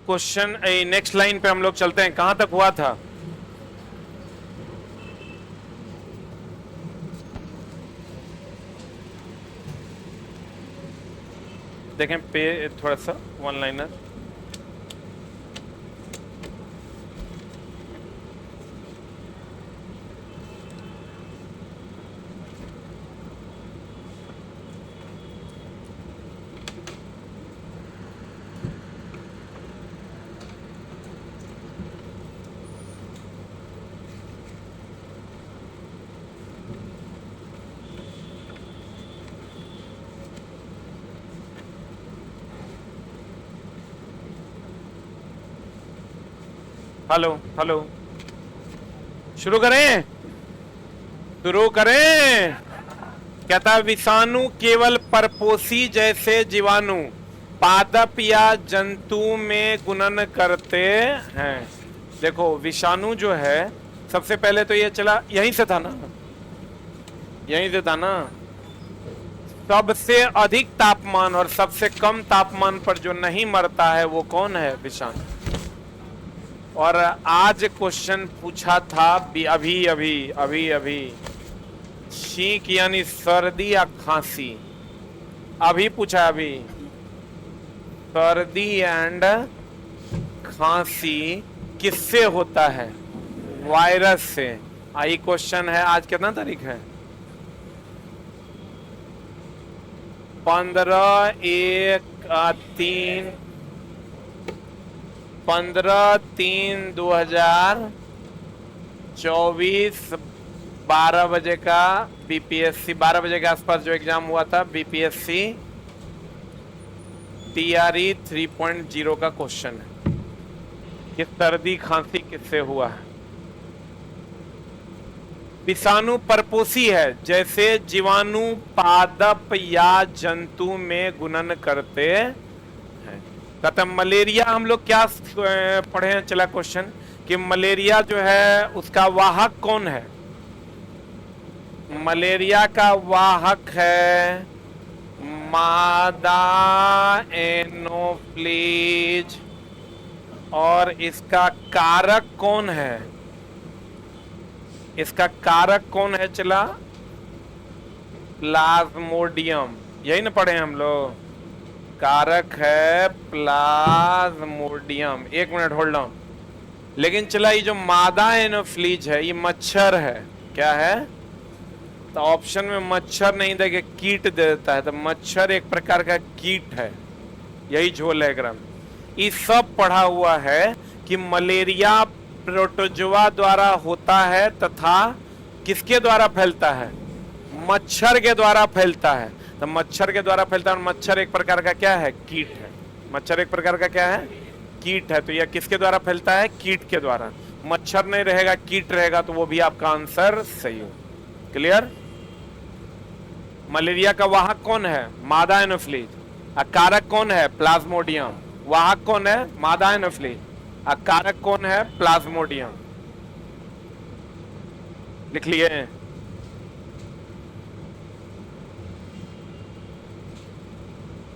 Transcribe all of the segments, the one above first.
Question next line पे हम लोग चलते हैं। कहां तक हुआ था? देखें पे थोड़ा सा वन लाइनर। हेलो हेलो, शुरू करें? शुरू करें। कहता विषाणु केवल परपोषी जैसे जीवाणु पादप या जंतु में गुणन करते हैं। देखो विषाणु जो है, सबसे पहले तो ये चला यहीं से था ना, यहीं से था ना। सबसे अधिक तापमान और सबसे कम तापमान पर जो नहीं मरता है वो कौन है? विषाणु। और आज क्वेश्चन पूछा था अभी अभी अभी अभी, छींक यानी सर्दी या खांसी। अभी पूछा, अभी सर्दी एंड खांसी किससे होता है? वायरस से। आई क्वेश्चन है। आज कितना तारीख है? 15/3/2024 12 बजे का बीपीएससी, 12 बजे के आसपास जो एग्जाम हुआ था बीपीएससी टीआरई 3.0 का क्वेश्चन है कि सर्दी खांसी किससे हुआ है। विषाणु परपोषी है जैसे जीवाणु पादप या जंतु में गुणन करते हैं। कहते मलेरिया हम लोग क्या पढ़े हैं? चला क्वेश्चन कि मलेरिया जो है उसका वाहक कौन है? मलेरिया का वाहक है मादा एनोफ्लीज। और इसका कारक कौन है? इसका कारक कौन है? चला प्लाज्मोडियम। यही ना पढ़े हम लोग? कारक है प्लाज्मोडियम। एक मिनट होल्ड ऑन। लेकिन चला ये जो मादा एनोफ्लीज है ये मच्छर है। क्या है? तो ऑप्शन में मच्छर नहीं देके कीट दे देता है, तो मच्छर एक प्रकार का कीट है। यही झोल है ग्राम। ये सब पढ़ा हुआ है कि मलेरिया प्रोटोजोआ द्वारा होता है तथा किसके द्वारा फैलता है? मच्छर के द्वारा फैलता है। तो मच्छर के द्वारा फैलता है और मच्छर एक प्रकार का क्या है? कीट है। मच्छर एक प्रकार का क्या है? कीट है। तो यह किसके द्वारा फैलता है? कीट के द्वारा। मच्छर नहीं रहेगा, कीट रहेगा, तो वो भी आपका आंसर सही हो। क्लियर? मलेरिया का वाहक कौन है? मादा एनोफ्लीज। कारक कौन है? प्लाज्मोडियम। वाहक कौन है? मादा एनोफ्लीज। कारक कौन है? प्लाज्मोडियम। लिख लिए?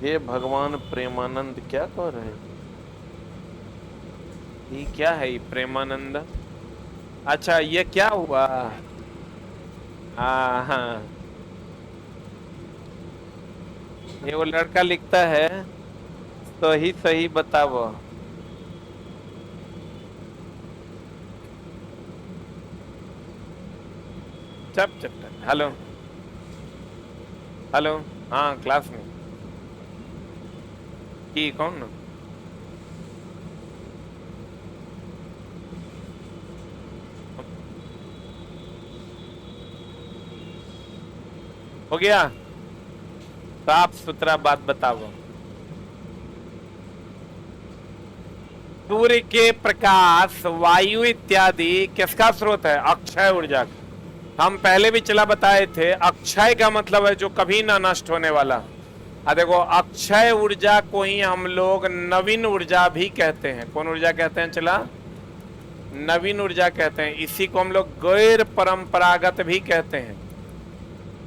ये भगवान प्रेमानंद क्या कह रहे हैं? ये क्या है? ये प्रेमानंद। अच्छा ये क्या हुआ? हाँ, ये वो लड़का लिखता है सही सही बताओ। चप चप। हेलो हेलो, हाँ क्लास में की कौन ना? हो गया? साफ सुथरा बात बताओ। सूर्य के प्रकाश, वायु इत्यादि किसका स्रोत है? अक्षय ऊर्जा का। हम पहले भी चला बताए थे, अक्षय का मतलब है जो कभी ना नष्ट होने वाला। देखो अक्षय ऊर्जा को ही हम लोग नवीन ऊर्जा भी कहते हैं। कौन ऊर्जा कहते हैं? चला नवीन ऊर्जा कहते हैं। इसी को हम लोग गैर परंपरागत भी कहते हैं।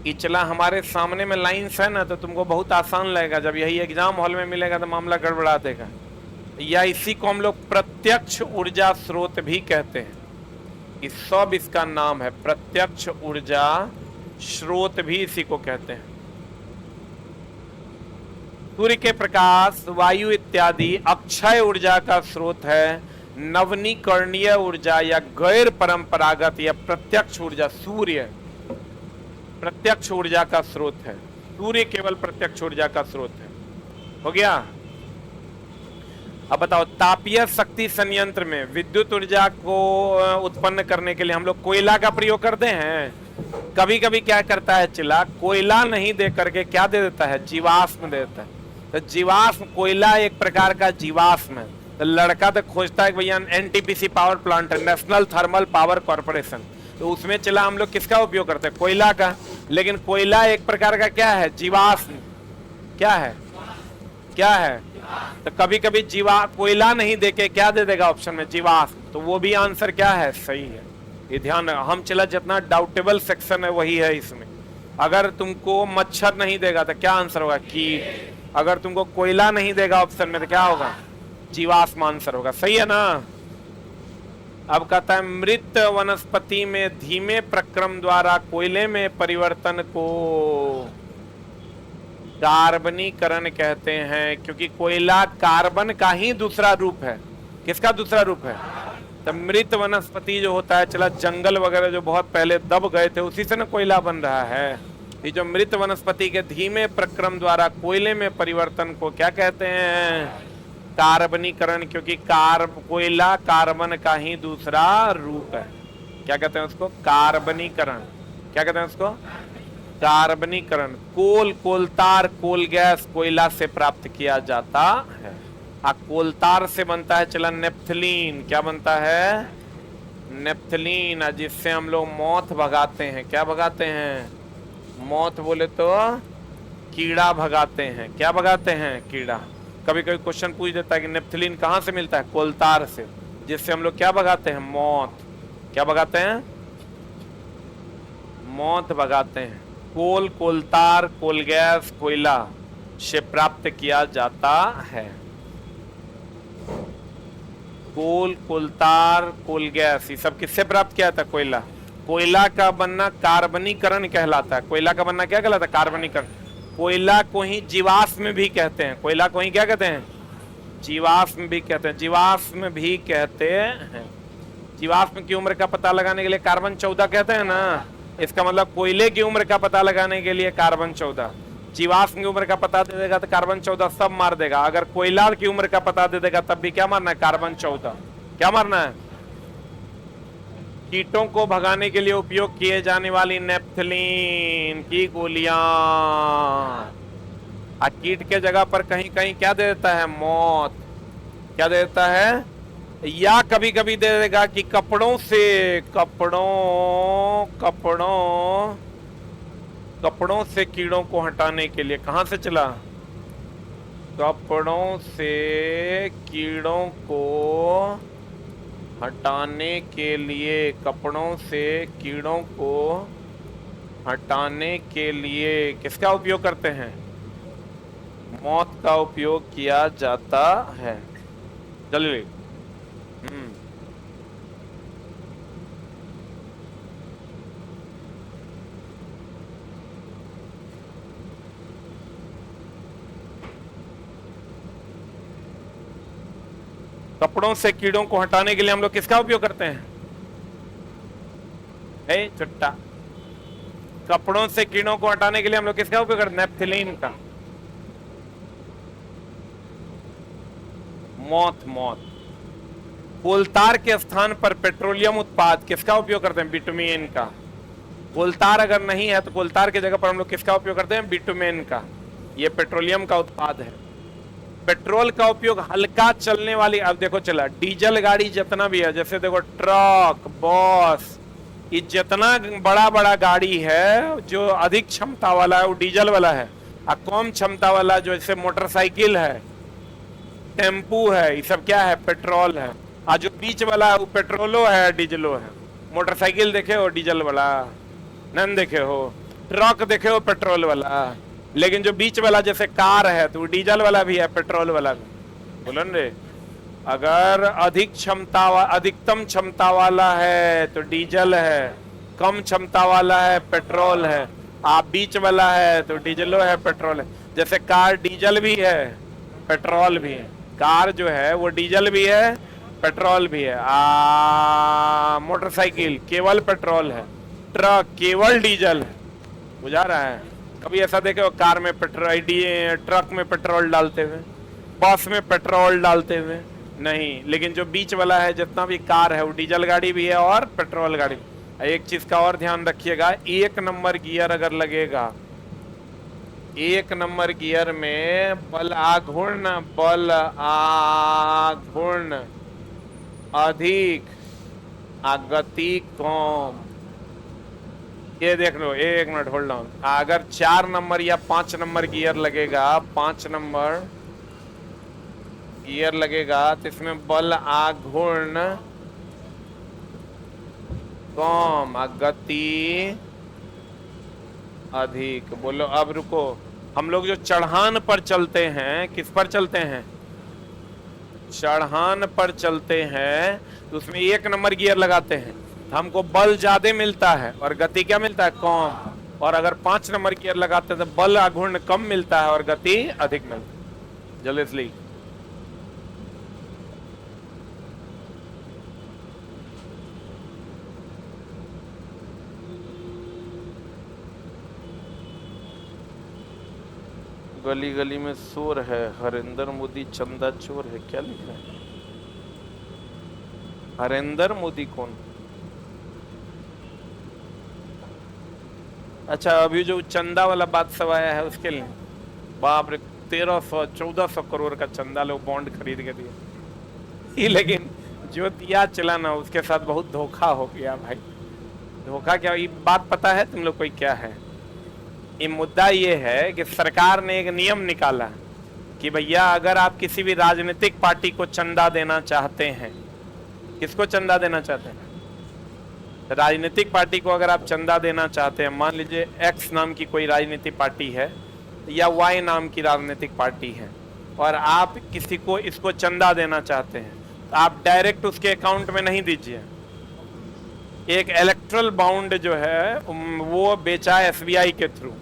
कि चला हमारे सामने में लाइंस है ना, तो तुमको बहुत आसान लगेगा। जब यही एग्जाम हॉल में मिलेगा तो मामला गड़बड़ा देगा। या इसी को हम लोग प्रत्यक्ष ऊर्जा स्रोत भी कहते हैं। इस सब इसका नाम है, प्रत्यक्ष ऊर्जा स्रोत भी इसी को कहते हैं। सूर्य के प्रकाश, वायु इत्यादि अक्षय ऊर्जा का स्रोत है। नवनीकरणीय ऊर्जा या गैर परंपरागत या प्रत्यक्ष ऊर्जा सूर्य प्रत्यक्ष ऊर्जा का स्रोत है। सूर्य केवल प्रत्यक्ष ऊर्जा का स्रोत है। हो गया। अब बताओ, तापीय शक्ति संयंत्र में विद्युत ऊर्जा को उत्पन्न करने के लिए हम लोग कोयला का प्रयोग करते हैं। कभी कभी क्या करता है चिला, कोयला नहीं दे करके क्या दे देता है, जीवाश्म दे देता है। तो जीवाश्म, कोयला एक प्रकार का जीवाश्म है। तो लड़का तो खोजता है कि भैया एनटीपीसी पावर प्लांट है, नेशनल थर्मल पावर कॉर्पोरेशन, तो उसमें चला हम लोग किसका उपयोग करते हैं, कोयला का। लेकिन कोयला एक प्रकार का क्या है, जीवाश्म। क्या है, क्या है? तो कभी कभी कोयला नहीं देके क्या दे देगा ऑप्शन में, जीवाश्म। तो वो भी आंसर क्या है, सही है। ये ध्यान, हम चला जितना डाउटेबल सेक्शन है वही है इसमें। अगर तुमको मच्छर नहीं देगा तो क्या आंसर होगा, कीट। अगर तुमको कोयला नहीं देगा ऑप्शन में तो क्या होगा, जीवाश्म आंसर होगा। सही है ना। अब कहता है मृत वनस्पति में धीमे प्रक्रम द्वारा कोयले में परिवर्तन को कार्बनीकरण कहते हैं, क्योंकि कोयला कार्बन का ही दूसरा रूप है। किसका दूसरा रूप है? तो मृत वनस्पति जो होता है, चला जंगल वगैरह जो बहुत पहले दब गए थे उसी से ना कोयला बन रहा है। ये जो मृत वनस्पति के धीमे प्रक्रम द्वारा कोयले में परिवर्तन को क्या कहते हैं, कार्बनीकरण, क्योंकि कोयला कार्बन का ही दूसरा रूप है। क्या कहते हैं उसको, कार्बनीकरण। क्या कहते हैं उसको, कार्बनीकरण। कोलतार, कोल गैस कोयला से प्राप्त किया जाता है। कोलतार से बनता है चला नेप्थलीन। क्या बनता है, नेप्थलीन, जिससे हम लोग मौत भगाते हैं। क्या भगाते हैं, मौत बोले तो कीड़ा भगाते हैं। क्या भगाते हैं, कीड़ा। कभी कभी क्वेश्चन पूछ देता है कि नेप्थलीन कहाँ से मिलता है, कोलतार से, जिससे हम लोग क्या भगाते हैं, मौत। क्या भगाते हैं, मौत भगाते हैं। कोलतार, कोल गैस कोयला से प्राप्त किया जाता है। कोलतार, कोल गैस, ये सब किससे प्राप्त किया जाता है, कोयला। कोयला का बनना कार्बनीकरण कहलाता है। कोयला का बनना क्या कहलाता है, कार्बनीकरण। कोयला को ही जीवाश्म भी कहते हैं। कोयला को ही क्या कहते हैं, जीवाश्म भी कहते हैं। जीवाश्म भी कहते हैं। जीवाश्म की उम्र का पता लगाने के लिए कार्बन 14 कहते हैं ना। इसका मतलब कोयले की उम्र का पता लगाने के लिए कार्बन 14, जीवाश्म की उम्र का पता दे देगा तो कार्बन 14 सब मार देगा। अगर कोयला की उम्र का पता दे देगा तब भी क्या मारना है, कार्बन 14। क्या मारना है, कीटों को भगाने के लिए उपयोग किए जाने वाली नेप्थलीन की गोलियां। कीट के जगह पर कहीं कहीं क्या दे देता है, मौत। क्या दे देता है, या कभी कभी दे देगा कि कपड़ों से, कपड़ों से कीड़ों को हटाने के लिए। कहां से चला, कपड़ों से कीड़ों को हटाने के लिए। कपड़ों से कीड़ों को हटाने के लिए किसका उपयोग करते हैं, मौत का उपयोग किया जाता है। जल्दी। कपड़ों से कीड़ों को हटाने के लिए हम लोग किसका उपयोग करते हैं, चुट्टा। कपड़ों से कीड़ों को हटाने के लिए हम लोग किसका उपयोग करते हैं, नेप्थलीन का। मौत। कोलतार के स्थान पर पेट्रोलियम उत्पाद किसका उपयोग करते हैं, बिटुमेन का। कोलतार अगर नहीं है तो कोलतार की जगह पर हम लोग किसका उपयोग करते हैं, बिटुमेन का। ये पेट्रोलियम का उत्पाद है। पेट्रोल का उपयोग हल्का चलने वाली, अब देखो चला डीजल गाड़ी जितना भी है, जैसे देखो ट्रक, बस, ये जितना बड़ा बड़ा गाड़ी है जो अधिक क्षमता वाला है वो डीजल वाला है। और कम क्षमता वाला जो जैसे मोटरसाइकिल है, टेम्पू है, ये सब क्या है, पेट्रोल है। और जो बीच वाला है वो पेट्रोलो है, डीजलो है। मोटरसाइकिल देखे हो डीजल वाला, नन देखे हो, ट्रक देखे हो पेट्रोल वाला, लेकिन जो बीच वाला जैसे कार है तो वो डीजल वाला भी है, पेट्रोल वाला भी। बोलो रे, अगर अधिकतम क्षमता वाला है तो डीजल है, कम क्षमता वाला है पेट्रोल है, आप बीच वाला है तो डीजलो है पेट्रोल है। जैसे कार डीजल भी है पेट्रोल भी है, कार जो है वो डीजल भी है पेट्रोल भी है। मोटरसाइकिल केवल पेट्रोल है, ट्रक केवल डीजल है, बुझा रहा है। कभी ऐसा देखे कार में पेट्रोल, ट्रक में पेट्रोल डालते हुए, बस में पेट्रोल डालते हुए नहीं। लेकिन जो बीच वाला है जितना भी कार है वो डीजल गाड़ी भी है और पेट्रोल गाड़ी। एक चीज का और ध्यान रखिएगा, एक नंबर गियर अगर लगेगा, एक नंबर गियर में बल आघूर्ण अधिक गति कम। ये देख लो, एक मिनट होल्ड ऑन। अगर 4 नंबर या 5 नंबर गियर लगेगा, 5 नंबर गियर लगेगा तो इसमें बल आघूर्ण कम गति अधिक। बोलो अब रुको, हम लोग जो चढ़ान पर चलते हैं, किस पर चलते हैं? चढ़ान पर चलते हैं तो उसमें 1 नंबर गियर लगाते हैं, हमको बल ज्यादा मिलता है और गति क्या मिलता है? कम। और अगर 5 नंबर गियर लगाते हैं तो बल आघूर्ण कम मिलता है और गति अधिक मिलता है। जल्दी गली गली में शोर है, हरेंद्र मोदी चंदा चोर है, क्या लिख रहा है? हरेंद्र मोदी कौन? अच्छा, अभी जो चंदा वाला बात सब आया है उसके लिए, बाप रे 1300-1400 करोड़ का चंदा लोग बॉन्ड खरीद के दिए। लेकिन जो दिया चला ना उसके साथ बहुत धोखा हो गया भाई। धोखा क्या? ये बात पता है तुम लोग को क्या है? ये मुद्दा ये है कि सरकार ने एक नियम निकाला कि भैया अगर आप किसी भी राजनीतिक पार्टी को चंदा देना चाहते हैं, किसको चंदा देना चाहते हैं? राजनीतिक पार्टी को अगर आप चंदा देना चाहते हैं, मान लीजिए एक्स नाम की कोई राजनीतिक पार्टी है या वाई नाम की राजनीतिक पार्टी है और आप किसी को इसको चंदा देना चाहते हैं, तो आप डायरेक्ट उसके अकाउंट में नहीं दीजिए। एक इलेक्ट्रल बॉन्ड जो है वो बेचा एसबीआई के थ्रू।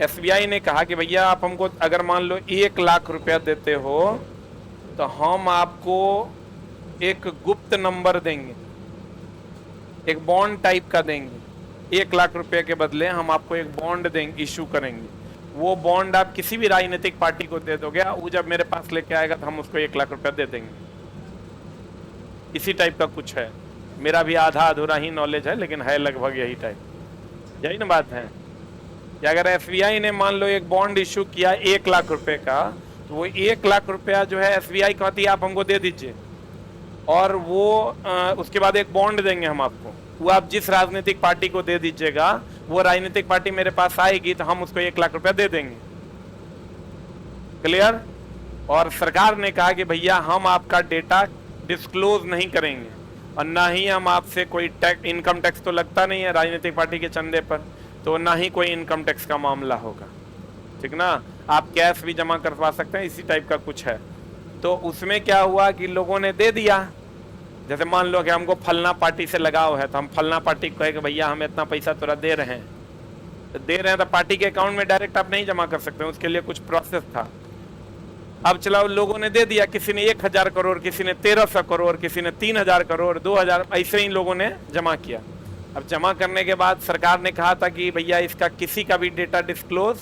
एसबीआई ने कहा कि भैया आप हमको अगर मान लो 1 लाख रुपया देते हो तो हम आपको एक गुप्त नंबर देंगे, एक बॉन्ड टाइप का देंगे। 1 लाख रुपए के बदले हम आपको एक बॉन्ड देंगे, इशू करेंगे। वो बॉन्ड आप किसी भी राजनीतिक पार्टी को दे दोगे, वो जब मेरे पास लेके आएगा तो हम उसको 1 लाख रुपया दे देंगे। इसी टाइप का कुछ है, मेरा भी आधा अधूरा ही नॉलेज है लेकिन है लगभग यही टाइप। यही ना बात है कि अगर एसबीआई ने मान लो एक बॉन्ड इशू किया 1 लाख रुपए का, तो वो 1 लाख रुपया जो है एसबीआई कहती है आप हमको दे दीजिए, और वो उसके बाद एक बॉन्ड देंगे हम आपको, वो आप जिस राजनीतिक पार्टी को दे दीजिएगा, वो राजनीतिक पार्टी मेरे पास आएगी तो हम उसको 1 लाख रुपया दे देंगे। क्लियर? और सरकार ने कहा कि भैया हम आपका डेटा डिस्क्लोज नहीं करेंगे और ना ही हम आपसे कोई टैक्स, इनकम टैक्स तो लगता नहीं है राजनीतिक पार्टी के चंदे पर, तो ना ही कोई इनकम टैक्स का मामला होगा, ठीक ना। आप कैश भी जमा करवा सकते हैं, इसी टाइप का कुछ है। तो उसमें क्या हुआ कि लोगों ने दे दिया। जैसे मान लो कि हमको फलना पार्टी से लगाव है तो हम फलना पार्टी को कहे कि भैया हम इतना पैसा तुरा दे रहे हैं, तो दे रहे हैं तो पार्टी के अकाउंट में डायरेक्ट आप नहीं जमा कर सकते, उसके लिए कुछ प्रोसेस था। अब चलाओ, लोगों ने दे दिया, किसी ने 1000 करोड़, किसी ने 1300 करोड़, किसी ने 3000 करोड़, 2000, ऐसे ही लोगों ने जमा किया। अब जमा करने के बाद सरकार ने कहा था कि भैया इसका किसी का भी डेटा डिस्क्लोज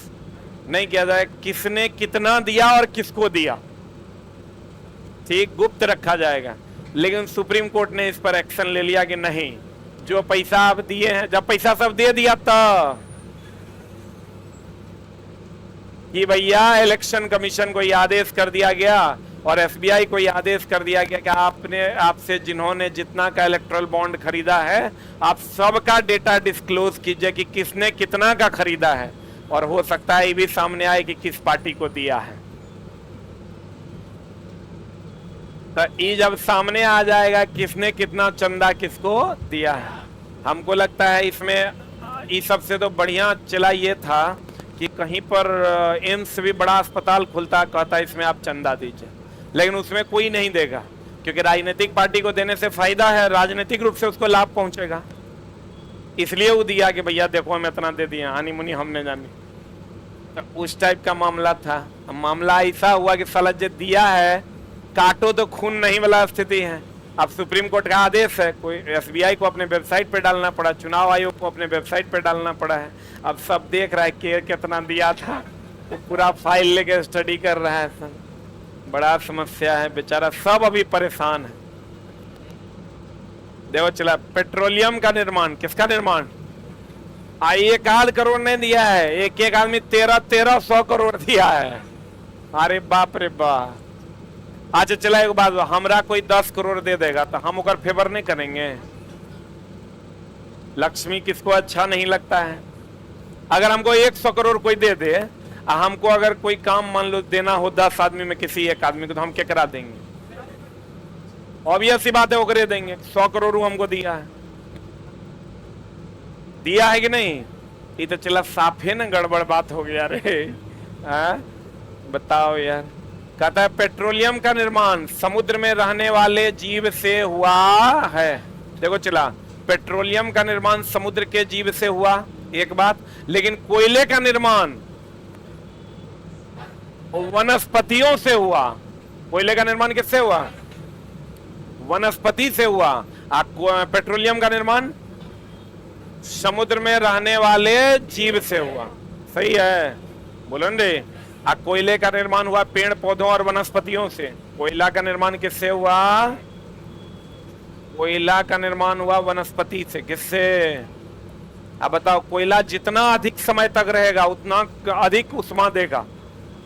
नहीं किया जाए, किसने कितना दिया और किसको दिया, ठीक, गुप्त रखा जाएगा। लेकिन सुप्रीम कोर्ट ने इस पर एक्शन ले लिया कि नहीं, जो पैसा आप दिए हैं, जब पैसा सब दे दिया तो कि भैया इलेक्शन कमीशन को यह आदेश कर दिया गया और एसबीआई को यह आदेश कर दिया गया कि आपसे जिन्होंने जितना का इलेक्ट्रल बॉन्ड खरीदा है, आप सबका डेटा डिस्क्लोज कीजिए कि किसने कितना का खरीदा है, और हो सकता है ये भी सामने आए कि किस पार्टी को दिया है। तो ये जब सामने आ जाएगा किसने कितना चंदा किसको दिया है, हमको लगता है इसमें ये सबसे तो बढ़िया चला ये था कि कहीं पर एम्स भी बड़ा अस्पताल खुलता, कहता इसमें आप चंदा दीजिए। लेकिन उसमें कोई नहीं देगा, क्योंकि राजनीतिक पार्टी को देने से फायदा है, राजनीतिक रूप से उसको लाभ पहुंचेगा, इसलिए वो दिया कि भैया देखो हम इतना दे दिया, आनी मुनी हमने जानी। तो उस टाइप का मामला था। मामला ऐसा हुआ कि साला जो दिया है काटो तो खून नहीं वाला स्थिति है। अब सुप्रीम कोर्ट का आदेश है, कोई एसबीआई को अपने वेबसाइट पे डालना पड़ा, चुनाव आयोग को अपने वेबसाइट पे डालना पड़ा है। अब सब देख रहा है कि कितना दिया था, तो पूरा फाइल लेके स्टडी कर रहा है सब। बड़ा समस्या है, बेचारा सब अभी परेशान है। देखो चला, पेट्रोलियम का निर्माण, किसका निर्माण? 1 करोड़ नहीं दिया है, एक एक आदमी 1300 करोड़ दिया है। अरे बाप रे बाप। अच्छा चला, एक बात, हमरा कोई 10 करोड़ दे देगा तो हम उकर फेवर नहीं करेंगे? लक्ष्मी किसको अच्छा नहीं लगता है? अगर हमको 100 करोड़ कोई दे दे, हमको अगर कोई काम मान लो देना हो 10 आदमी में किसी एक आदमी को, तो हम क्या करा देंगे? ऑब्वियस सी बात है, वो करे देंगे। 100 करोड़ हमको दिया है कि नहीं? ये तो चला साफे ना गड़बड़ बात हो गया रे। बताओ यार। कहता है पेट्रोलियम का निर्माण समुद्र में रहने वाले जीव से हुआ है। देखो चला, पेट्रोलियम का निर्माण समुद्र के जीव से हुआ, एक बात, लेकिन कोयले का निर्माण वनस्पतियों से हुआ। कोयले का निर्माण किससे हुआ? वनस्पति से हुआ। पेट्रोलियम का निर्माण समुद्र में रहने वाले जीव से हुआ। सही है, बोलो रे। कोयले का निर्माण हुआ पेड़ पौधों और वनस्पतियों से। कोयला का निर्माण किससे हुआ? कोयला का निर्माण हुआ वनस्पति से। किससे? अब बताओ, कोयला जितना अधिक समय तक रहेगा उतना अधिक उष्मा देगा,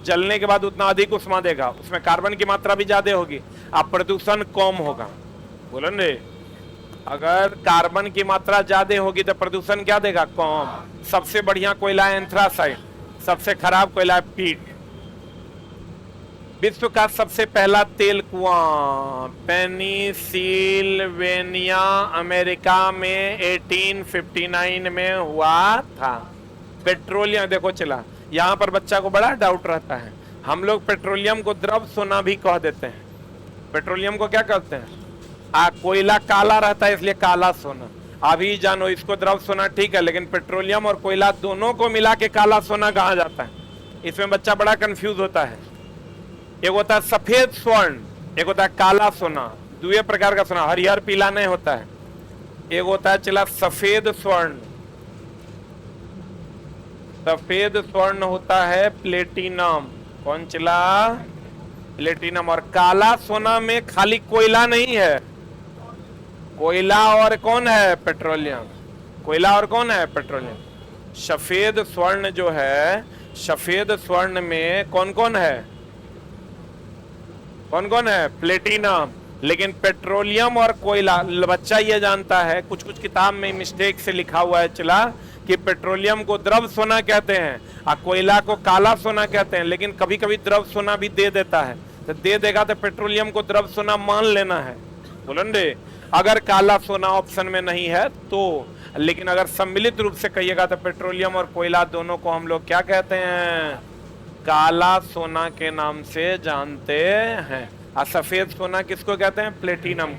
जलने के बाद उतना अधिक उष्मा देगा, उसमें कार्बन की मात्रा भी ज्यादा होगी, अब प्रदूषण कम होगा। बोलो ने, अगर कार्बन की मात्रा ज्यादा होगी तो प्रदूषण क्या देगा? कम। सबसे बढ़िया कोयला है एंथ्रासाइट, सबसे खराब कोयला है पीट। विश्व का सबसे पहला तेल कुआं पेनिसिल्वेनिया अमेरिका में 1859 में हुआ था। पेट्रोलियम, देखो चला, यहाँ पर बच्चा को बड़ा डाउट रहता है। हम लोग पेट्रोलियम को द्रव सोना भी कह देते हैं। पेट्रोलियम को क्या कहते हैं? कोयला काला रहता है इसलिए काला सोना। अभी जानो, इसको द्रव सोना ठीक है, लेकिन पेट्रोलियम और कोयला दोनों को मिला के काला सोना कहा जाता है। इसमें बच्चा बड़ा कंफ्यूज होता है। एक होता है सफेद स्वर्ण, एक होता है काला सोना। दो प्रकार का सोना, हरिहर पीला नहीं होता है। एक होता है चला सफेद स्वर्ण, सफेद स्वर्ण होता है प्लेटिनम। कौन चला? प्लेटिनम। और काला सोना में खाली कोयला नहीं है, कोयला और कौन है? पेट्रोलियम। कोयला और कौन है? पेट्रोलियम। सफेद स्वर्ण जो है, सफेद स्वर्ण में कौन कौन है? कौन कौन है? प्लेटिनम। लेकिन पेट्रोलियम और कोयला, बच्चा ये जानता है, कुछ कुछ किताब में मिस्टेक से लिखा हुआ है चला कि पेट्रोलियम को द्रव सोना कहते हैं और कोयला को काला सोना कहते हैं। लेकिन कभी कभी द्रव सोना भी दे देता है, तो दे देगा तो पेट्रोलियम को द्रव सोना मान लेना है। बोलो रे, अगर काला सोना ऑप्शन में नहीं है तो। लेकिन अगर सम्मिलित रूप से कहिएगा तो पेट्रोलियम और कोयला दोनों को हम लोग क्या कहते हैं? काला सोना के नाम से जानते हैं। और सफेद सोना किसको कहते हैं? प्लेटिनम।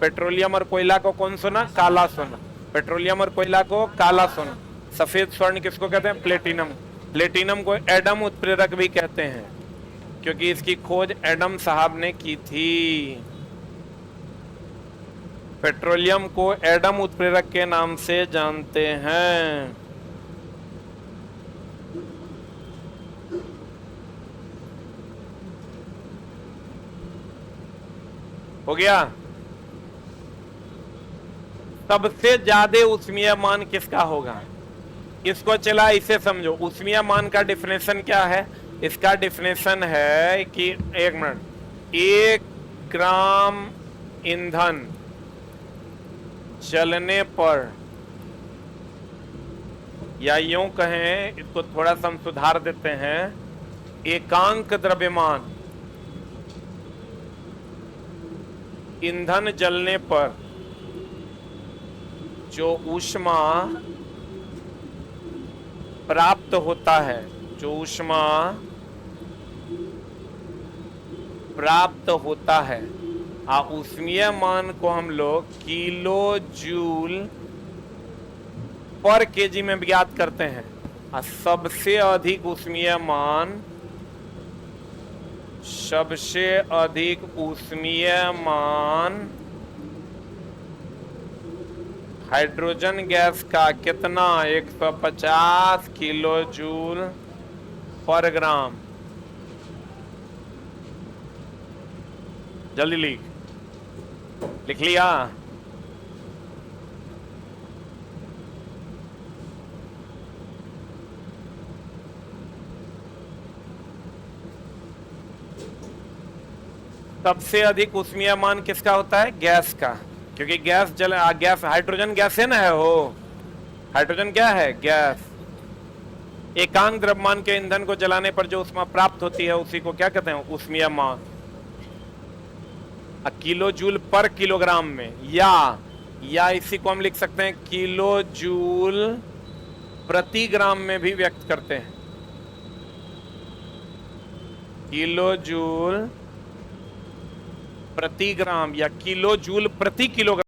पेट्रोलियम और कोयला को कौन सोना? काला सोना। पेट्रोलियम और कोयला को काला सोना। सफेद स्वर्ण किसको कहते हैं? प्लेटिनम। प्लेटिनम को एडम उत्प्रेरक भी कहते हैं, क्योंकि इसकी खोज एडम साहब ने की थी। पेट्रोलियम को एडम उत्प्रेरक के नाम से जानते हैं। हो गया? सबसे ज्यादा उष्मीयमान किसका होगा? इसको चला इसे समझो। उष्मीयमान का डिफिनेशन क्या है? इसका डिफिनेशन है कि 1 मिनट, 1 ग्राम ईंधन जलने पर, या यूं कहें, इसको थोड़ा सा हम सुधार देते हैं, एकांक द्रव्यमान ईंधन जलने पर जो ऊष्मा प्राप्त होता है, जो ऊष्मा प्राप्त होता है। ऊष्मीय मान को हम लोग किलो जूल पर केजी में ज्ञात करते हैं। सबसे अधिक ऊष्मीय मान, सबसे अधिक ऊष्मीय मान हाइड्रोजन गैस का कितना? 150 किलो जूल पर ग्राम। जल्दी लिख लिया? सबसे अधिक ऊष्मीय मान किसका होता है? गैस का, क्योंकि गैस हाइड्रोजन गैस है ना, है हो। हाइड्रोजन क्या है? गैस। एकांक द्रव्यमान के ईंधन को जलाने पर जो ऊष्मा प्राप्त होती है उसी को क्या कहते हैं? ऊष्मीय मान। किलो जूल पर किलोग्राम में, या इसी को हम लिख सकते हैं किलो जूल प्रति ग्राम में भी व्यक्त करते हैं। किलो जूल प्रति ग्राम या किलो जूल प्रति किलोग्राम।